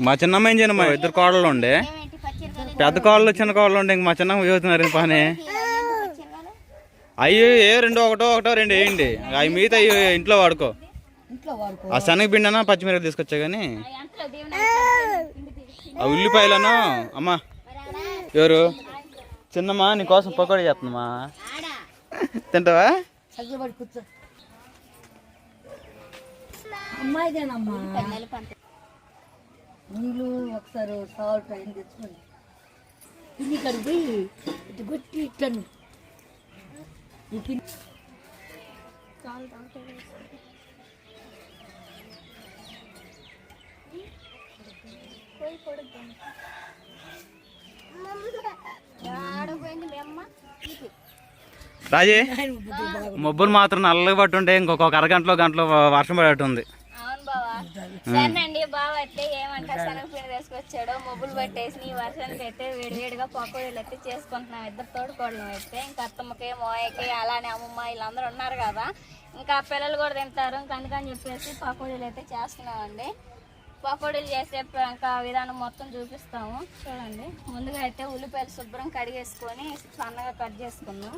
మా చిన్నమ్మ ఏం చేయను, మా ఇద్దరు కోడళ్ళు ఉండే, పెద్ద కోడలు చిన్న కోడలు ఉండే, ఇంక మా చిన్నమ్మ చదువుతున్నారు పని. అయ్యి ఒకటో రెండు వేయండి, అవి మిగతా ఇంట్లో వాడుకో. ఆ శనగ పిండినా పచ్చిమిరపకాయలు తీసుకొచ్చా కానీ ఆ ఉల్లిపాయలను. అమ్మా ఎవరు చిన్నమ్మా నీకోసం పకోడీ చేస్తుందమ్మా, తింటావా? నీళ్ళు ఒకసారి సాల్ట్ అయిన తెచ్చుకోండి. పిన్ని కడిగి పోయి ఇటు కొట్టి ఇట్లను రాజీ మబ్బులు మాత్రం నల్లగా పట్టుంటే ఇంకొక గంటలో వర్షం పడేట్టుంది. సరేనండి, బావ అయితే ఏమంటా శనగపిండి తీసుకొచ్చాడు, మబ్బులు పట్టేసి ఈ వర్షానికి అయితే వేడివేడిగా పకోడీలు అయితే చేసుకుంటున్నాం ఇద్దరు తోడుకోవడం అయితే. ఇంకా అత్తమ్మకి మోయకి అలానే అమ్మమ్మ వీళ్ళందరూ ఉన్నారు కదా, ఇంకా పిల్లలు కూడా తింటారు. ఇంకా అందుకని చెప్పేసి పకోడీలు అయితే చేస్తున్నామండి. పకోడీలు చేసే ఇంకా విధానం మొత్తం చూపిస్తాము చూడండి. ముందుగా అయితే ఉల్లిపాయలు శుభ్రం కడిగేసుకొని సన్నగా కట్ చేసుకుందాం.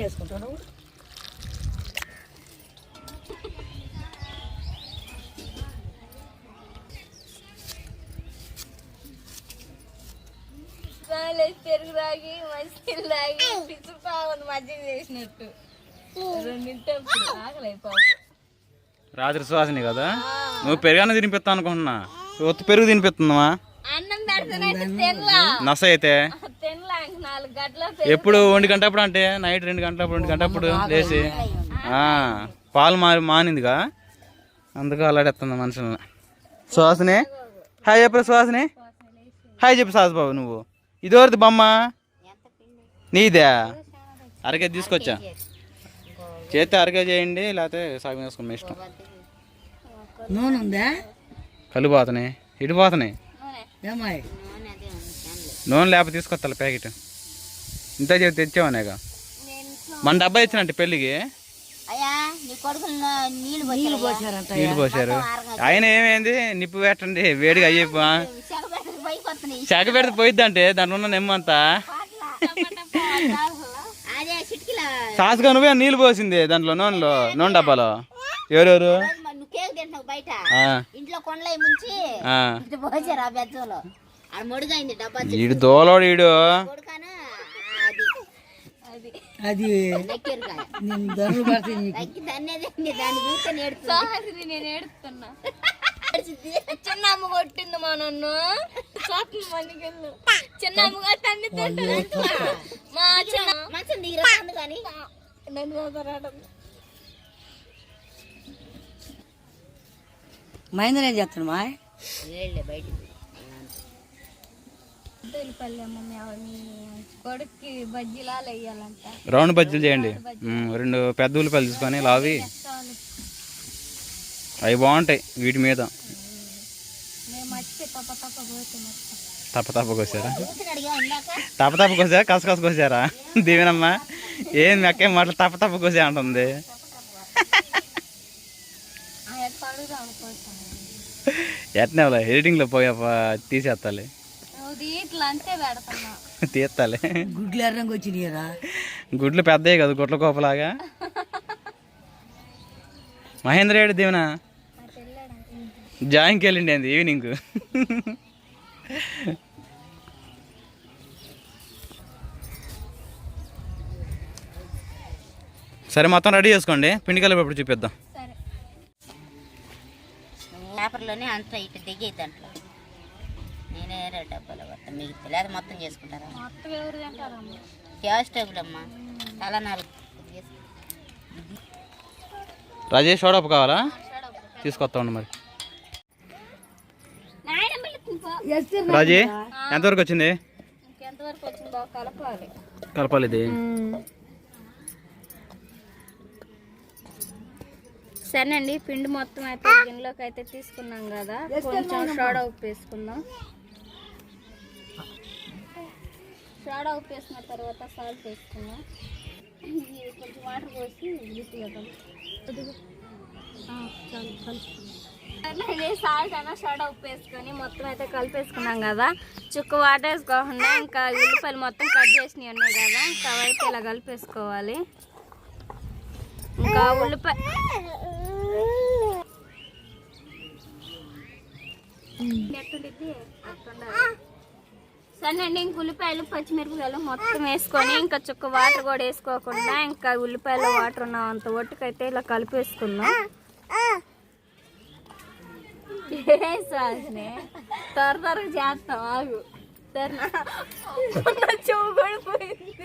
వేసుకుంటాను. పెరుగు తాగి మజ్జిగ తాగి పిచ్చుతా ఉంది, మజ్జిగ చేసినట్టు రెండింటప్పుడు ఆకలైపోతుంది. రాత్రి సువాసిని కదా, నువ్వు పెరుగన్న తినిపిస్తా అనుకుంటున్నా, ఒత్తి పెరుగు తినిపిస్తుందమ్మా. అన్నం పెడుతున్నట్టు తినలా నస అయితే తినలా. 4 గంటల ఎప్పుడు 1 గంటప్పుడు అంటే నైట్ 2 గంటలప్పుడు లేచి పాలు మానిందిగా, అందుకు అలాడేస్తుంది మనుషులని. సువాసిని హాయ్ చెప్పు, సువాసిని హాయ్ చెప్పు. సాస్ బాబు నువ్వు ఇదివరకు బొమ్మ నీదే, అరకే తీసుకొచ్చా, చేస్తే అరకే చేయండి, లేకపోతే సాగు వేసుకుని మీ ఇష్టం. నూనె ఉందా? కళ్ళు పోతున్నాయి, ఇటు పోతున్నాయి. నూనె లేకపోతే తీసుకొస్తా ప్యాకెట్, ఇంత చేతి తెచ్చావనేగా. మన డబ్బా ఇచ్చినట్టు పెళ్ళికి నీళ్ళు పోసారు. ఆయన ఏమైంది, నిప్పు పెట్టండి వేడిగా అయ్యి చెగ పెడితే పోయిద్ది అంటే దాంట్లో ఉన్న నెమ్మంతా సాసుగా నువ్వే నీళ్ళు పోసింది దాంట్లో నూనె డబ్బాలో. ఎవరెవరు ఈడు దోలోడు ఈడు. అది నేను ఏడుస్తున్నా. చిన్నమ్మ కొట్టింది మా నన్ను, చిన్నమ్మ తన్ని మా మహేంద్ర ఏం చేస్తాడు మా కొడుక్కి బజ్జీలా వేయాలంట. రౌండ్ బజ్జీలు చేయండి, 2 పెద్ద ఉల్లిపాయలు తీసుకొని లావి, అవి బాగుంటాయి వీటి మీద. తప్ప కోసారా? తప్ప కోసారా కసకస కోసారా? దీవెనమ్మా ఏం మెక్కే మాటలు తప్ప కోసే అంటుంది. ఎట్నే ఎడిటింగ్లో పోయా తీసేస్తాలే, తీస్తాలే. గుడ్లు ఎర్రంగా వచ్చినాయరా? గుడ్లు పెద్దవి కదా, గుడ్ల కోపలాగా. మహేంద్ర ఏడు దీవెన జాయింకి వెళ్ళిండి అంది ఈవినింగ్. సరే మొత్తం రెడీ చేసుకోండి, పిండి కలిపి చూపిద్దాం. పేపర్లోనే అంత ఇటు దిగే దాంట్లో నేనే డబ్బాలో పడతా, మిగతా లేదా మొత్తం చేసుకుంటారా? గ్యాస్ టేబుల్ అమ్మా, తల 4. రాజేష్ షోడప్ కావాలా? తీసుకొస్తా ఉండు మరి. రాజీ ఎంతవరకు వచ్చింది? కలపాలి ఇది. సరేనండి, పిండి మొత్తం అయితే గిన్నెలోకి అయితే తీసుకున్నాం కదా, కొంచెం సోడా ఉప్పు వేసుకుందాం. సోడా ఉప్పు వేసుకున్న తర్వాత సాల్ట్ వేసుకుందాం. కొంచెం వాటర్ పోసి సాల్ట్ అయినా సోడా ఉప్పు వేసుకొని మొత్తం అయితే కలిపేసుకున్నాం కదా. చుక్క వాటర్ వేసుకోకుండా ఇంకా ఉల్లిపాయలు మొత్తం కట్ చేసినవి ఉన్నాయి కదా, ఇంకా అవైతే ఇలా కలిపేసుకోవాలి. ఇంకా ఉల్లిపాయ సరేనండి. ఇంక ఉల్లిపాయలు పచ్చిమిరపకాయలు మొత్తం వేసుకొని ఇంకా చుక్క వాటర్ కూడా వేసుకోకుండా ఇంకా ఉల్లిపాయలు వాటర్ ఉన్న అంత ఒట్టుకైతే ఇలా కలిపేసుకుందాం. త్వరగా చేస్తాం ఆగు. చెవు కూడా పోయింది.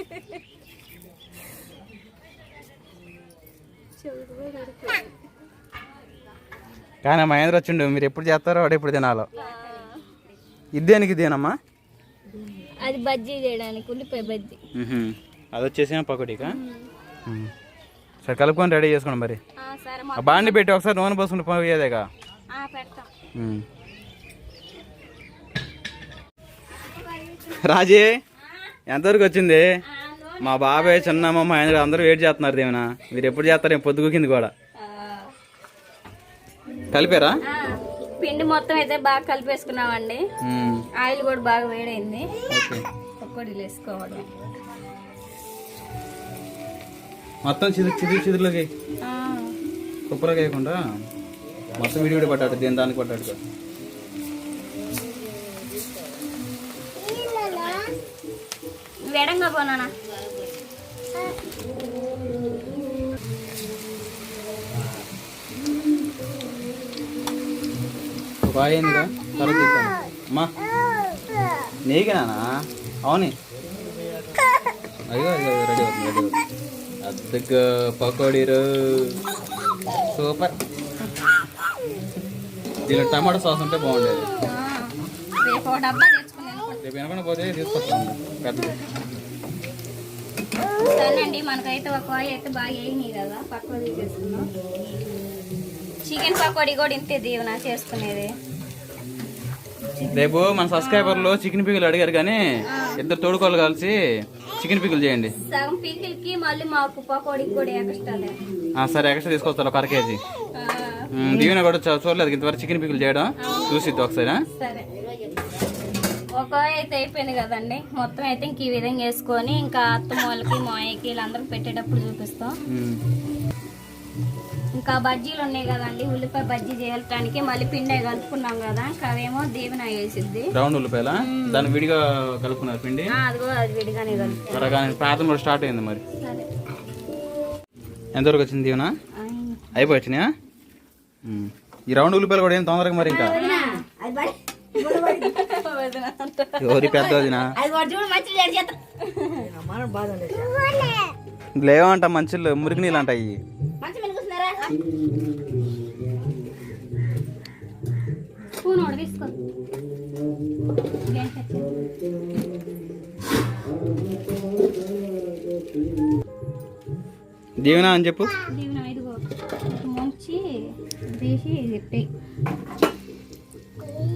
కానీ మహేంద్ర వచ్చిండు, మీరు ఎప్పుడు చేస్తారో వాడు ఎప్పుడు తినాలో. ఇదేనికి ఇదేనమ్మా? అది బజ్జీ చేయడానికి, ఉల్లిపాయ బజ్జీ. అది వచ్చేసి పకోడీకా? సరే కలుపుకొని రెడీ చేసుకోండి మరి. సరే బాండి పెట్టి ఒకసారి నూనె పోసుకుంటే పోయేదేగా. పెడతాం. రాజీ ఎంతవరకు వచ్చింది? మా బాబాయ్ చిన్నమ్మ మహేంద్ర అందరూ వెయిట్ చేస్తున్నారు. దేవనా మీరు ఎప్పుడు చేస్తారు? ఏం పొద్దుగు కింద కూడా కలిపారా? పిండి మొత్తం అయితే బాగా కలిపేసుకున్నామండి. ఆయిల్ కూడా బాగా వేడైంది. పకోడీలు వేసుకోవడం మొత్తం చిదురులోకి కుప్పలోకి వేయకుండా మొత్తం విడివిడి పట్టాడు, దేని దానికి పట్టాడు. వేడంగా పోనా బాగా తర్వాత అమ్మా నీకేనా? అవును అయ్యో అయ్యో రెడీ అవుతుంది, రెడీ అవుతుంది. అద్దెకు పకోడీరు సూపర్. దీనిలో టమాటా సాస్ ఉంటే బాగుండేది. రేపు వినకుండా పోతే తీసుకొస్తాను పెద్దది. సరేనండి, మనకైతే ఒక ఆయిల్ అయితే బాగా వేయినాయి కదా, పక్కన తీసేసుకున్నాం. చికెన్ పకోడీ కూడా ఇంతే దీవెన చేసుకునేది. రేపు మన సబ్స్క్రైబర్లు చికెన్ పిగులు అడిగారు, కానీ ఇద్దరు తోడుకోళ్ళు కలిసి చికెన్ పిగులు చేయండి. సగం పికిల్కి మళ్ళీ మాకు పకోడీకి కూడా ఎక్స్ట్రాలే. సరే ఎక్స్ట్రా తీసుకొస్తారు ఒక 1 కేజీ. దీవెన కూడా చూడలేదు ఇంతవరకు చికెన్ పిగులు చేయడం, చూసిద్ది ఒకసారి. సరే ఒక అయితే అయిపోయింది కదండి. మొత్తం అయితే ఇంక ఈ విధంగా వేసుకొని ఇంకా అత్తమ్మోళ్ళకి మాయకి వీళ్ళందరికి పెట్టేటప్పుడు చూపిస్తాం. ఇంకా బజ్జీలు ఉన్నాయి కదండి, ఉల్లిపాయ బజ్జీ చేయడానికి మళ్ళీ పిండి కలుపుకున్నాం కదా, ఇంకా అవేమో దీవెన వేసిద్ది. రౌండ్ ఉల్లిపాయల దాన్ని విడిగా కలుపుకున్నారు పిండి. అదిగో అది విడిగానే కలుపుకున్నాం. ప్రార్థన కూడా స్టార్ట్ అయింది. మరి ఎంతవరకు వచ్చింది దీవెన? అయిపోయినాయా? ఈ రౌండ్ ఉల్లిపాయలు కూడా ఏం తొందరగా మరి ఇంకా ఎవరి పెద్ద వదినా లేవంట మంచిలు మురికి నీళ్ళు అంట. ఇవి దీవెన అని చెప్పు. ముంచి తీసి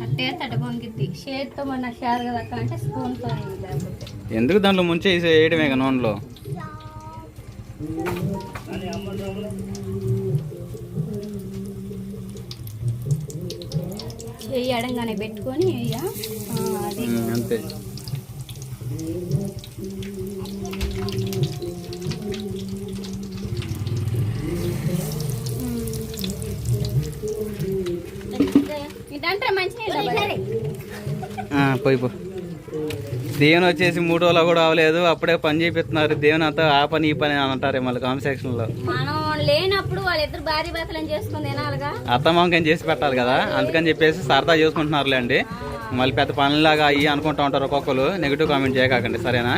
అట్టే తట పొంగిద్ది. చేతితో మన షేర్ కదా అంటే స్పూన్తో లేకపోతే ఎందుకు దాంట్లో ముంచి వేయడమే కదా నూనెలో. చెయ్యి అడంగానే పెట్టుకొని అది అంతే. పోయి పో. దేవుని వచ్చేసి 3 రోజులు కూడా అవ్వలేదు, అప్పుడే పని చేపిస్తున్నారు. దేవుని అంతా ఆ పని ఈ పని అని అంటారు మళ్ళీ కామెంట్ సెక్షన్ లో. మనం లేనప్పుడు వాళ్ళిద్దరు భార్య భర్తలను చేసుకుని తినాలిగా, అత్తమామకం చేసి పెట్టాలి కదా, అందుకని చెప్పేసి సరదా చేసుకుంటున్నారులే అండి. మళ్ళీ పెద్ద పనిలాగా అయ్యి అనుకుంటా ఉంటారు ఒక్కొక్కరు. నెగిటివ్ కామెంట్ చేయకండి సరేనా?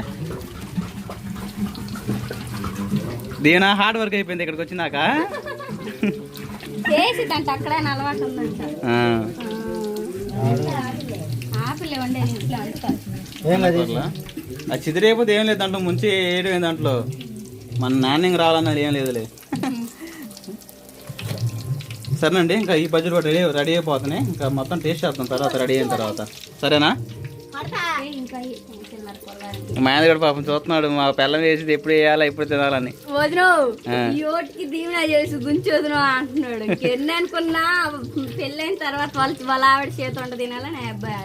దీవెన హార్డ్ వర్క్ అయిపోయింది ఇక్కడికి వచ్చినాక. చేసిద్దంట అక్కడే అలవాటు ఉందంట. ఆపిల్లే వండేది ఇంట్లో అంతా. అది చిదిరైపోతే ఏం లేదు దాంట్లో, ముంచి వేయడం దాంట్లో మన నాణ్యంగా రావాలన్నది ఏం లేదులే. సరేనండి, ఇంకా ఈ బడ్జెట్ కూడా రెడీ అయిపోతున్నాయి. ఇంకా మొత్తం టేస్ట్ చేస్తాం తర్వాత రెడీ అయిన తర్వాత. సరేనా? ఇంకా వెళ్తున్నారు పొలానికి. మా ఆయన కూడా పాపం చూస్తున్నాడు మా పిల్లం వేసేది ఎప్పుడు వేయాలా ఎప్పుడు తినాలని. వదిను ఈ ఓటికి దీవెన చేసి గుంచి వదిన అంటున్నాడు. ఎన్ని అనుకున్నా పెళ్ళైన తర్వాత వాళ్ళ ఆవిడ చేతి వంట తినాలని నా అబ్బాయి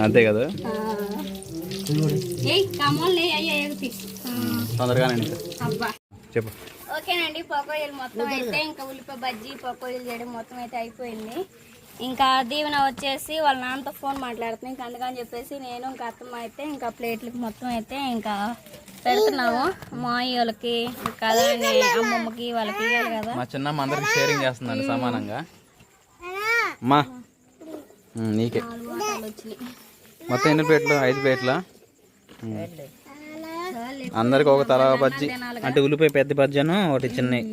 అంతే కదా. ఏ కమ్మల్ని అయ్యా తొందరగానండి అబ్బా చెప్పు. ఓకేనండి, పకోడీలు మొత్తం అయితే ఇంకా ఉల్లిపాయ బజ్జీ పకోడీలు చేయడం మొత్తం అయితే అయిపోయింది. ఇంకా దీవెన వచ్చేసి వాళ్ళ నాన్నతో ఫోన్ మాట్లాడుతుంది. ఇంకా అందుకని చెప్పేసి నేను ఇంకా అత్తమ్మ అయితే ఇంకా ప్లేట్లకి మొత్తం అయితే ఇంకా పెడుతున్నాము. మా వాళ్ళకి కదా అమ్మమ్మకి వాళ్ళకి ఇవ్వాలి కదా. మా చిన్నమ్మ అందరికి షేరింగ్ చేస్తుందండి సమానంగా. మా నీకే 4 వాటాలు వచ్చినాయి. మొత్తం ఎన్ని ప్లేట్లు? 5 ప్లేట్లా? అందరికి ఒక తల బజ్జీ అంటే ఉల్లిపాయ పెద్ద బజ్జీను ఒకటి చిన్నవి.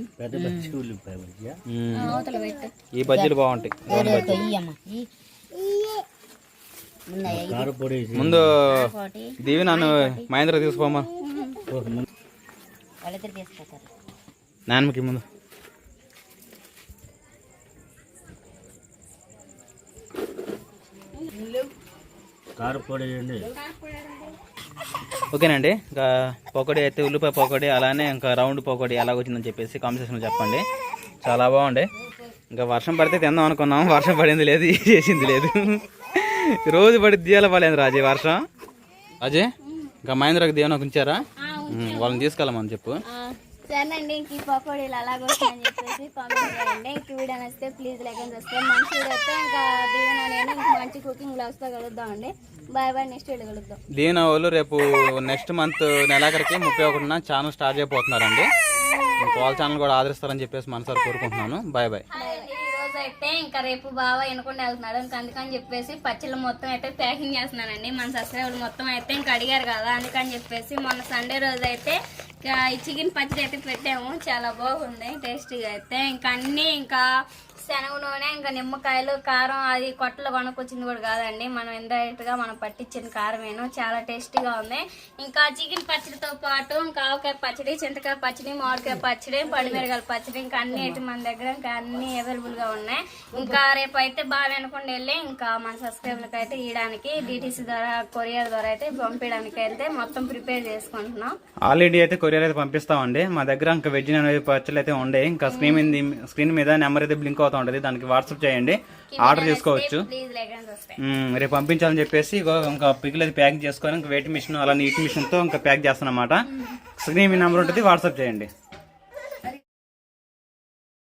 అవతల పెట్టు. ఈ బజ్జీలు బాగుంటాయి. ముందు దీవి నన్ను మహేంద్ర తీసుకోమా నాన్నకి ముందు. ఓకేనండి, ఇంకా పకోడీ అయితే ఉల్లిపాయ పకోడీ అలానే ఇంకా రౌండ్ పకోడీ ఎలా వచ్చిందని చెప్పేసి కాంపిటీషన్లో చెప్పండి. చాలా బాగుండే. ఇంకా వర్షం పడితే తిందాం అనుకున్నాం, వర్షం పడింది లేదు, చేసింది లేదు. రోజు పడి దియాల పడలేదు రాజే వర్షం. రాజే ఇంకా మహేంద్రకి దేవుని ఉంచారా? వాళ్ళని తీసుకెళ్ళమని చెప్పు. సరేనండి, ఇంక ఈ పకోడీలు అలాగ వస్తాయని చెప్పేసి కామెంట్ చేయండి. ఇంక వీడియో నచ్చితే ప్లీజ్ లైక్ అండ్ సబ్స్క్రైబ్. మంచి వీడియో అయితే ఇంకా దీవెన నేను ఇంక మంచి కుకింగ్ బ్లాగ్స్తో కలుద్దామండి. బాయ్ బాయ్, నెక్స్ట్ వీడియో కలుద్దాం. దీవెన వాళ్ళు రేపు నెక్స్ట్ మంత్ నెలాఖరికి 31న ఛానల్ స్టార్ట్ చేయబోతున్నారండి. వాళ్ళ ఛానల్ కూడా ఆదరిస్తారని చెప్పేసి మనసారి కోరుకుంటున్నాను. Bye bye. అయితే ఇంకా రేపు బాగా వినకుండా వెళ్తున్నాడు. ఇంకా అందుకని చెప్పేసి పచ్చళ్ళు మొత్తం అయితే ప్యాకింగ్ చేస్తున్నానండి. మన సబ్స్క్రైబర్లు మొత్తం అయితే ఇంకా అడిగారు కదా, అందుకని చెప్పేసి మొన్న సండే రోజు అయితే ఈ చికెన్ పచ్చడి అయితే పెట్టాము. చాలా బాగుంది, టేస్టీగా అయితే. ఇంకా అన్నీ ఇంకా శనగ నూనె ఇంకా నిమ్మకాయలు కారం అది కొట్టలో కొనుక్కొచ్చింది కూడా కాదండి, మనం ఇండైరెక్ట్గా మనం పట్టించిన కారమేను. చాలా టేస్టీగా ఉంది. ఇంకా చికెన్ పచ్చడితో పాటు ఇంకా ఆవకాయ పచ్చడి, చింతకాయ పచ్చడి, మామిడికాయ పచ్చడి, పండుమిరగాయల పచ్చడి ఇంకా అన్ని అయితే మన దగ్గర ఇంకా అన్ని అవైలబుల్గా ఉన్నాయి. ఇంకా రేపు అయితే బాగా వినకుండా వెళ్ళి ఇంకా మన సబ్స్క్రైబర్లకు అయితే ఇవ్వడానికి DTC ద్వారా కొరియర్ ద్వారా అయితే పంపించడానికి అయితే మొత్తం ప్రిపేర్ చేసుకుంటున్నాం. ఆల్రెడీ అయితే కొరియర్ అయితే పంపిస్తామండి. మా దగ్గర ఇంకా వెజ్ నాన్ వెజ్ పచ్చళ్ళు అయితే ఉండే. ఇంకా స్క్రీన్ మీద నెంబర్ అయితే బ్లింక్ అవుతా ఉంటుంది, దానికి వాట్సాప్ చేయండి, ఆర్డర్ చేసుకోవచ్చు. రేపు పంపించాలని చెప్పేసి ఇంకా పిక్కులు అయితే ప్యాక్ చేసుకొని ఇంకా వెయిట్ మిషన్ అలా నీట్ మిషన్తో ఇంకా ప్యాక్ చేస్తాను అన్నమాట. స్క్రీన్ నెంబర్ ఉంటుంది, వాట్సాప్ చేయండి.